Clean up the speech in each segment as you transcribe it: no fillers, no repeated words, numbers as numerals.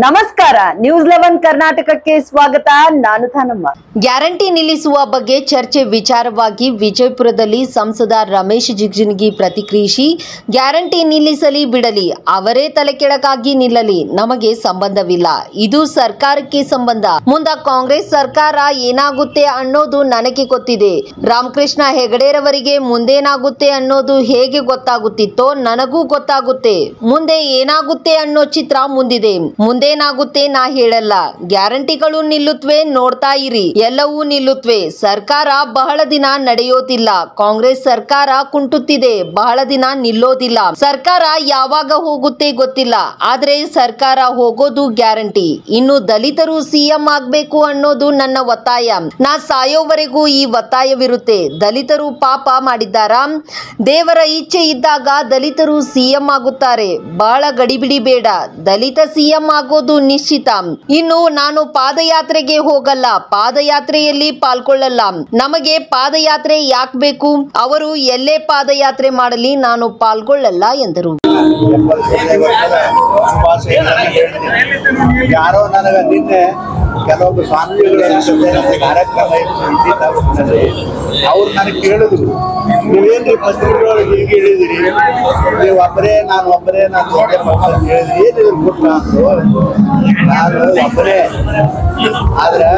ನಮಸ್ಕಾರ ನ್ಯೂಸ್ 11 ಕರ್ನಾಟಕಕ್ಕೆ ಸ್ವಾಗತ. ನಾನು ಥಾನಮ್ಮ. ಗ್ಯಾರಂಟಿ ನಿಲ್ಲಿಸುವ ಬಗ್ಗೆ ಚರ್ಚೆ ವಿಚಾರವಾಗಿ ವಿಜಯಪುರದಲ್ಲಿ ಸಂಸದ ರಮೇಶ್ ಜಿಗಜಿಣಗಿ ಪ್ರತಿಕ್ರಿಯಿಸಿ, ಗ್ಯಾರಂಟಿ ನಿಲ್ಲಿಸಲಿ ಬಿಡಲಿ, ಅವರೇ ತಲೆಕೆಳಗಾಗಿ ನಿಲ್ಲಲಿ, ನಮಗೆ ಸಂಬಂಧವಿಲ್ಲ, ಇದು ಸರ್ಕಾರಕ್ಕೆ ಸಂಬಂಧ. ಮುಂದ ಕಾಂಗ್ರೆಸ್ ಸರ್ಕಾರ ಏನಾಗುತ್ತೆ ಅನ್ನೋದು ನನಗೆ ಗೊತ್ತಿದೆ. ರಾಮಕೃಷ್ಣ ಹೆಗಡೆರವರಿಗೆ ಮುಂದೇನಾಗುತ್ತೆ ಅನ್ನೋದು ಹೇಗೆ ಗೊತ್ತಾಗುತ್ತಿತ್ತೋ ನನಗೂ ಗೊತ್ತಾಗುತ್ತೆ. ಮುಂದೆ ಏನಾಗುತ್ತೆ ಅನ್ನೋ ಚಿತ್ರ ಮುಂದಿದೆ. ಮುಂದೇನಾಗುತ್ತೆ ನಾ ಹೇಳಲ್ಲ. ಗ್ಯಾರಂಟಿಗಳು ನಿಲ್ಲುತ್ತವೆ, ನೋಡ್ತಾ ಇರಿ, ಎಲ್ಲವೂ ನಿಲ್ಲುತ್ತವೆ. ಸರ್ಕಾರ ಬಹಳ ದಿನ ನಡೆಯೋದಿಲ್ಲ. ಕಾಂಗ್ರೆಸ್ ಸರ್ಕಾರ ಕುಂಟುತ್ತಿದೆ, ಬಹಳ ದಿನ ನಿಲ್ಲೋದಿಲ್ಲ. ಸರ್ಕಾರ ಯಾವಾಗ ಹೋಗುತ್ತೆ ಗೊತ್ತಿಲ್ಲ, ಆದ್ರೆ ಸರ್ಕಾರ ಹೋಗೋದು ಗ್ಯಾರಂಟಿ. ಇನ್ನು ದಲಿತರು ಸಿಎಂ ಆಗ್ಬೇಕು ಅನ್ನೋದು ನನ್ನ ಒತ್ತಾಯ. ನಾ ಸಾಯೋವರೆಗೂ ಈ ಒತ್ತಾಯವಿರುತ್ತೆ. ದಲಿತರು ಪಾಪ ಮಾಡಿದ್ದಾರ? ದೇವರ ಇಚ್ಛೆ ಇದ್ದಾಗ ದಲಿತರು ಸಿಎಂ ಆಗುತ್ತಾರೆ. ಬಹಳ ಗಡಿಬಿಡಿ ಬೇಡ. ದಲಿತ ಸಿಎಂ ಆಗೋದು ನಿಶ್ಚಿತ. ಇನ್ನು ನಾನು ಪಾದಯಾತ್ರೆಗೆ ಹೋಗಲ್ಲ, ಪಾದಯಾತ್ರೆಯಲ್ಲಿ ಪಾಲ್ಗೊಳ್ಳಲ್ಲ. ನಮಗೆ ಪಾದಯಾತ್ರೆ ಯಾಕೆ ಬೇಕು? ಅವರು ಎಲ್ಲೇ ಪಾದಯಾತ್ರೆ ಮಾಡಲಿ, ನಾನು ಪಾಲ್ಗೊಳ್ಳಲ್ಲ ಎಂದರು. ಯಾರೋ ನನಗ ನಿನ್ನೆ ಕೆಲವೊಬ್ಬರು ಸ್ವಾಮೀಜಿಗಳು ಕಾರ್ಯಕ್ರಮ ಅವ್ರು ನನಗೆ ಕೇಳಿದ್ರು, ನೀವೇನ್ರಿ ಪತ್ರಿಕೆಯೊಳಗೆ ಹೀಗೆ ಹೇಳಿದಿರಿ, ನೀವು ಒಬ್ಬರೇ ನಾನು ಹೇಳಿದ್ರಿ, ಏನಿದ್ರು ಗುಟ್ಟ ಅಂದ್ರು. ನಾನು ಒಬ್ಬರೇ, ಆದ್ರೆ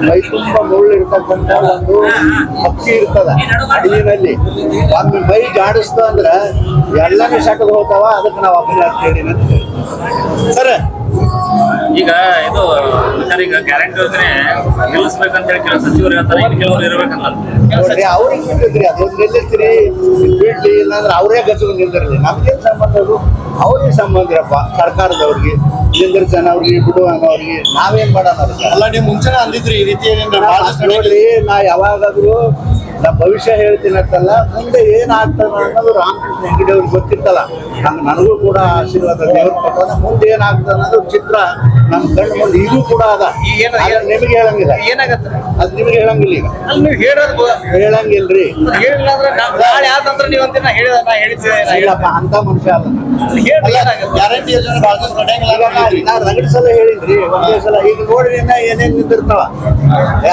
ಮೈ ತುಂಬ ಮುಳ್ಳು ಇರ್ತಕ್ಕಂಥ ಒಂದು ಹಕ್ಕಿ ಇರ್ತದ ಅಡಿನಲ್ಲಿ. ಒಂದು ಮೈ ಜಾಡಿಸ್ತ ಅಂದ್ರ ಎಲ್ಲಾನು ಸಕದ್ ಹೋಗ್ತಾವ. ಅದಕ್ಕೆ ನಾವು ಒಬ್ಬರೇ ಅಂತ ಹೇಳಿ ಸರ್. ಈಗ ಇದು ಈಗ ಗ್ಯಾರಂಟಿ ಯೋಜನೆ ನಿಲ್ಲಿಸ್ಬೇಕಂತ ಹೇಳಿ ಕೆಲವು ಸಚಿವರು ಹೇಳ್ತಾರೆ, ಇನ್ನು ಕೆಲವರು ಇರ್ಬೇಕಂತ ನೋಡ್ರಿ. ಅವ್ರಿಗೆ ಬಿಟ್ಟಿದ್ರಿ, ಅದು ನಿಲ್ಲಿಸ್ತೀರಿ ಬಿಡ್ಲಿ, ಇಲ್ಲಾಂದ್ರೆ ಅವರೇ ಗಚ್ಚುಗಳು ನಿಂದಿರಲಿ. ನಮ್ಗೇನ್ ಸಂಬಂಧ? ಅದು ಅವ್ರಿಗೆ ಸಂಬಂಧಿರಪ್ಪ, ಸರ್ಕಾರದವ್ರಿಗೆ ನಿಂದಿರ್ತಾನೆ, ಅವ್ರಿಗೆ ಬಿಡುವಂಗವ್ರಿಗೆ ನಾವೇನ್ ಮಾಡೋಣ? ಅಲ್ಲ, ನೀವು ಮುಂಚೆನೆ ಅಂದಿದ್ರಿ ಈ ರೀತಿ ನೋಡ್ರಿ, ನಾ ಯಾವಾಗಾದ್ರೂ ನಾ ಭವಿಷ್ಯ ಹೇಳ್ತೀನಿ ಅಂತಲ್ಲ, ಮುಂದೆ ಏನಾಗ್ತದ ಅನ್ನೋದು ರಾಮಕೃಷ್ಣ ಹೆಗಡೆ ಅವ್ರಿಗೆ ಗೊತ್ತಿತ್ತಲ್ಲ. ಹಂಗ ನನಗೂ ಕೂಡ ಆಶೀರ್ವಾದ ದೇವ್ರು ಕೊಟ್ಟಾಗ ಮುಂದೆ ಏನಾಗ್ತದ ಅನ್ನೋದು ಚಿತ್ರ ನಮ್ ಕಣ್ಣು ಮುಂದೆ ಇದು ಕೂಡ ಅದ. ನಿಮಗೆ ಹೇಳಂಗಿಲ್ಲ, ಏನಾಗತ್ತೆ ಅದ್ ನಿಮ್ಗೆ ಹೇಳಂಗಿಲ್ಲ. ಈಗ ನೀವು ಹೇಳೋದು ಹೇಳಂಗಿಲ್ರಿ. ಹೇಳಿಲ್ಲ ಅಂದ್ರೆ ನಾಳೆ ಆದಂದ್ರೆ ನೀವು ಅಂತ ಹೇಳಿದ್ದೆ. ಇಲ್ಲಪ್ಪ, ಅಂತ ಮನುಷ್ಯ ಅಲ್ಲ. ಗ್ಯಾರಂಟಿ ಯೋಜನೆ ಬಹಳ ದಿವಸ ನಡೆಯಂಗಿಲ್ಲ. ನಾ ರಗಡ್ ಸಲ ಹೇಳಿದ್ರಿ, ಒಂದೇ ಸಲ. ಈಗ ನೋಡ್ರಿ, ಏನೇನ್ ನಿಂದಿರ್ತಾವ,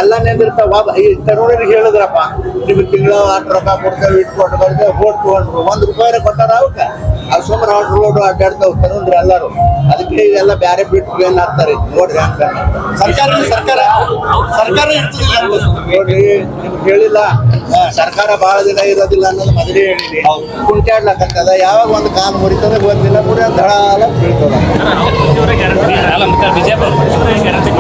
ಎಲ್ಲ ನಿಂದಿರ್ತಾವ. ಈ ತರುಣರಿಗೆ ಹೇಳಿದ್ರಪ್ಪ, ನಿಮ್ಗೆ ತಿಂಗಳ 8 ರೊಕ್ಕ ಕೊಡ್ತೇವೆ, ಇಟ್ಕೊಟ್ಟು ಬರ್ತೇವೆ, ಓಟ್ ತಗೊಂಡ್ರು ₹1 ಕೊಟ್ಟಾರ. ಅವಕ್ಕ ಅದು ಸುಮ್ಮನೆ ರೋಡ್ ಅಡ್ಡಾಡ್ತಾವ ತಗೊಂಡ್ರಿ ಎಲ್ಲರೂ. ಅದಕ್ಕೆ ಇದೆಲ್ಲ ಬ್ಯಾರೆ ಬಿಟ್ಟು ಏನ್ ಹಾಕ್ತಾರೆ ನೋಡ್ರಿ. ಅಂತ ಸರ್ಕಾರ ಇರ್ತದಿಲ್ಲ ನೋಡ್ರಿ, ನಿಮ್ಗೆ ಹೇಳಿಲ್ಲ, ಸರ್ಕಾರ ಬಹಳ ದಿನ ಇರೋದಿಲ್ಲ ಅನ್ನೋದು ಮೊದಲೇ ಹೇಳಿರಿ. ಕುಂಟಾಡ್ಲಕ್ಕಂತದ, ಯಾವಾಗ ಒಂದು ಕಾಲು ಮುರಿತದ ಗೊತ್ತಿಲ್ಲ, ಕೂಡ ಧಡಾಲ ಬೀಳ್ತದ.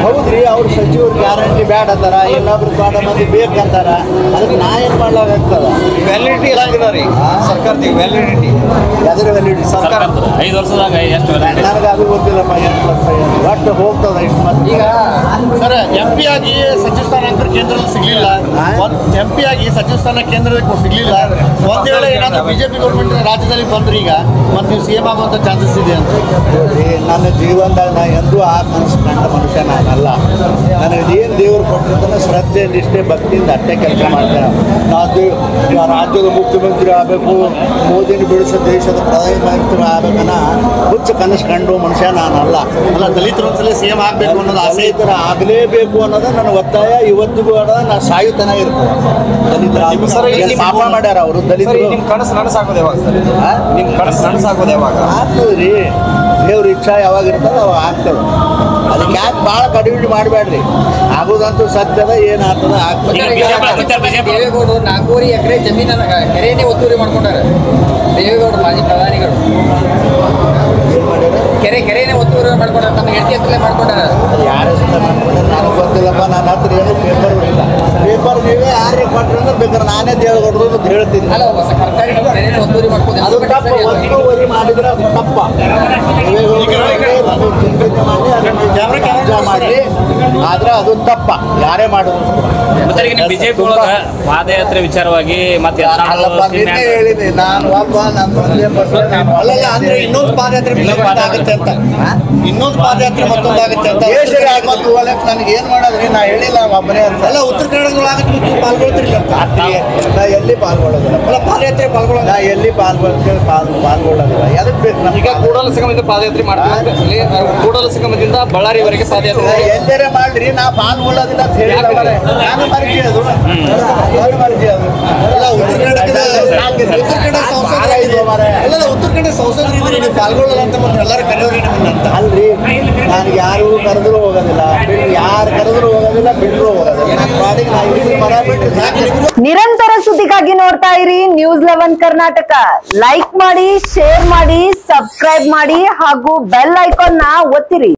ಹೌದ್ರಿ, ಅವ್ರ ಸಚಿವರು ಗ್ಯಾರಂಟಿ ಬ್ಯಾಡ ಅಂತಾರ, ಇನ್ನೊಬ್ರು ದೊಡ್ಡ ಮಂದಿ ಬೇಕಂತಾರ. ಅದಕ್ಕೆ ನಾ ಏನ್ ಮಾಡ್ಲಾಗ್ತದ? ವ್ಯಾಲಿಡಿಟಿ ಎಷ್ಟಿದಾರಿ ಸರ್ಕಾರದ ವ್ಯಾಲಿಡಿಟಿ? ಯಾವ್ದ್ರ ವ್ಯಾಲಿಡಿಟಿ? ಸರ್ಕಾರ 5 ವರ್ಷದಾಗ ಎಷ್ಟು ನನಗೆ ಅದು ಗೊತ್ತಿಲ್ಲಪ್ಪ. ಒಟ್ಟು ಹೋಗ್ತದ ಇಷ್ಟು ಮತ್ತೆ. ಈಗ ಸರ್, MP ಆಗಿ ಸಚಿವ ಸ್ಥಾನ ಅಂತ ಕೇಂದ್ರದಲ್ಲಿ ಸಿಗ್ಲಿಲ್ಲ. MP ಆಗಿ ಸಚಿವ ಸ್ಥಾನ ಕೇಂದ್ರಕ್ಕೆ ಸಿಗ್ಲಿಲ್ಲ. ಒಂದ್ ವೇಳೆ ಏನಾದ್ರು ಬಿಜೆಪಿ ಗೌರ್ಮೆಂಟ್ ರಾಜ್ಯದಲ್ಲಿ ಬಂದ್ರೆ ಈಗ ಮತ್ತೆ ನೀವು CM ಆಗುವಂತ ಚಾನ್ಸಸ್ ಇದೆ ಅಂತ. ನನ್ನ ಜೀವನದಾಗ ನಾ ಎಂದೂ ಆ ಕನಸು ಕಂಡ ಮನುಷ್ಯ ನಾನಲ್ಲ. ನನಗೆ ಏನು ದೇವರು ಕೊಟ್ಟಿರ್ತಾನೆ ಶ್ರದ್ಧೆ, ನಿಷ್ಠೆ, ಭಕ್ತಿಯಿಂದ ಅಷ್ಟೇ ಕೆಲಸ ಮಾಡ್ತೇನೆ. ನಾವು ರಾಜ್ಯದ ಮುಖ್ಯಮಂತ್ರಿ ಆಗಬೇಕು, ಮೋದಿನ ಬಿಡಿಸೋ ದೇಶದ ಪ್ರಧಾನಮಂತ್ರಿ ಆಗಬೇಕನ್ನ ಹುಚ್ಚ ಕನಸು ಕಂಡು ಮನುಷ್ಯ ನಾನಲ್ಲ. ಅಲ್ಲ, ದಲಿತರು ಒಂದ್ಸಲ CM ಆಗ್ಬೇಕು ಅನ್ನೋದು ಆಸೆ ದಲಿತರ ಆಗಲೇಬೇಕು ಅನ್ನೋದು ನನ್ನ ಒತ್ತಾಯ. ಇವತ್ತಿಗೂ ನಾ ಸಾಯುತನ ಇರ್ತದೆ. ದಲಿತರ ಪಾಪ ಮಾಡ್ಯಾರ ಅವರು ದಲಿತರು. ನಿಮ್ ಕನಸು ನನಸಾಗೋದು ಯಾವಾಗ ಸರ್? ನಿಮ್ ಕನಸು ನನಸಾಗೋದು ಯಾವಾಗ ಆಗ್ತದ್ರಿ? ದೇವ್ರ ಇಚ್ಛಾ ಯಾವಾಗ ಇರ್ತದ ಅವಾಗ ಆಗ್ತದೆ. ಅದಕ್ಕೆ ಯಾಕೆ ಭಾಳ ಕಡಿಮೆ ಮಾಡಬೇಡ್ರಿ. ಆಗೋದಂತೂ ಸತ್ಯದ, ಏನಾಗ್ತದ ಆಗ್ತದೆ. ದೇವೇಗೌಡರು 4.5 ಎಕರೆ ಜಮೀನನ್ನ ಕೆರೆಯನ್ನೇ ಒತ್ತುವರಿ ಮಾಡ್ಕೊಂಡಾರ. ದೇವೇಗೌಡರು ಮಾಜಿ ಪ್ರಧಾನಿಗಳು ಕೆರೆಯನ್ನೇ ಒತ್ತುವರಿ ಮಾಡ್ಕೊಂಡಾರ, ತಮ್ಮ ಹೆಂಡತಿ ಹೆಸರಲ್ಲೇ ಮಾಡ್ಕೊಂಡಾರ. ಯಾರ ಹೆಸರು ಮಾಡ್ಕೊಂಡ್ರೆ ನನಗೆ ಗೊತ್ತಿಲ್ಲಪ್ಪ. ನನ್ನ ಹತ್ರ ಏನು ಪೇಪರ್ ಇಲ್ಲ. ಪೇಪರ್ ನೀವೇ ಯಾರಿಗೆ ಕೊಟ್ಟರೆ ಅಂದ್ರೆ ಬೇಕಾದ್ರೆ ನಾನೇ ದೇವೇಗೌಡರು ಅಂತ ಹೇಳ್ತೀನಿ. ಅಲ್ಲ, ಸರ್ಕಾರಿ ಕೆರೆಯನ್ನೇ ಒತ್ತುವರಿ ಮಾಡ್ಕೊಂಡು ಅದು ತಪ್ಪ. ಒತ್ತುವರಿ ಮಾಡಿದ್ರೆ ಅದು ತಪ್ಪ. ದೇವೇಗೌಡರು ಚಿಂತನೆ ಮಾಡಿ ಅದನ್ನು ಮಾಡಿ. ಆದ್ರೆ ಅದು ತಪ್ಪ, ಯಾರೇ ಮಾಡಿದ್ರು. ಮತ್ತೆ ಈಗ ನೀವು ಬಿಜೆಪಿ ಒಳಗ ಪಾದಯಾತ್ರೆ ವಿಚಾರವಾಗಿ ಮತ್ತೆ ಅಲ್ಲಪ್ಪ, ನಿನ್ನೆ ಹೇಳಿದೆ ನಾನು ಒಬ್ಬ ನನ್ನ ಒಂದೇ ಬಸ್ ಅಲ್ಲಲ್ಲ ಅಂದ್ರೆ ಇನ್ನೊಂದು ಪಾದಯಾತ್ರೆ ಆಗುತ್ತೆ ಅಂತ, ಇನ್ನೊಂದು ಪಾದಯಾತ್ರೆ ಮತ್ತೊಂದಾಗುತ್ತೆ ಅಂತ ನನಗೆ ಏನ್ ಮಾಡೋದ್ರಿ, ನಾ ಹೇಳಿಲ್ಲ ಒಬ್ಬನೇ ಅಂತ. ಎಲ್ಲ ಉತ್ತರ ಕನ್ನಡದೊಳಗೆ ನೀವು ಪಾಲ್ಗೊಳ್ತಿರ್ಲಿಲ್ಲ ಅಂತ. ನಾ ಎಲ್ಲಿ ಪಾಲ್ಗೊಳ್ಳೋದಿಲ್ಲ, ಅಲ್ಲ ಪಾದಯಾತ್ರೆ ಪಾಲ್ಗೊಳ್ಳೋದು. ನಾ ಎಲ್ಲಿ ಪಾಲ್ಗೊಳ್ಳೋದಿಲ್ಲ. ಎದಕ್ ಬೇಕು ಈಗ ನಮ್ಗೆ? ಕೂಡಲ ಸಂಗಮದಿಂದ ಪಾದಯಾತ್ರೆ ಮಾಡ್ತೀವಿ, ಕೂಡಲ ಸಂಗಮದಿಂದ ಬಳ್ಳಾರಿವರೆಗೆ ಪಾದಯಾತ್ರೆ ಎಲ್ಲರೇ ಮಾಡ್ರಿ, ನಾ ಪಾಲ್ಗೊಳ್ಳೋದಿಲ್ಲ ಅಂತ ಹೇಳಿಲ್ಲ ಅವರೇ. ನಾನು ಮರ್ಜಿ ಅದು, ನಾನು ಮರ್ಜಿ ಅದು. ಅಲ್ಲ ಉತ್ತರ ಕನ್ನಡದ ಉತ್ತರ ಕನ್ನಡ ಸಂಸದರಿದ್ರೆ ನೀವು ಪಾಲ್ಗೊಳ್ಳಲ್ಲ ಅಂತ ಮತ್ತೆ ಎಲ್ಲರೂ ಕರೆಯೋರು ನಿಮ್ಮನ್ನ ಅಂತ. ಅಲ್ರಿ, ನನಗೆ ಯಾರು ಕರೆದ್ರು ಹೋಗೋದಿಲ್ಲ, ಯಾರು ಕರೆದ್ರು ಹೋಗೋದಿಲ್ಲ, ಬಿಟ್ಟರು ಹೋಗೋದಿಲ್ಲ. ನನ್ನ ಪಾಡಿಗೆ ನಾ ಇಲ್ಲಿ ಮರ ಬಿಟ್ಟು ನಿರಂತರ ಸುದ್ದಿಗಾಗಿ ನೋಡ್ತಾ ಇರಿ News11 ಕರ್ನಾಟಕ. ಲೈಕ್ ಮಾಡಿ, ಶೇರ್ ಮಾಡಿ, ಸಬ್ಸ್ಕ್ರೈಬ್ ಮಾಡಿ ಹಾಗೂ ಬೆಲ್ ಐಕಾನ್ ನ ಒತ್ತಿರಿ.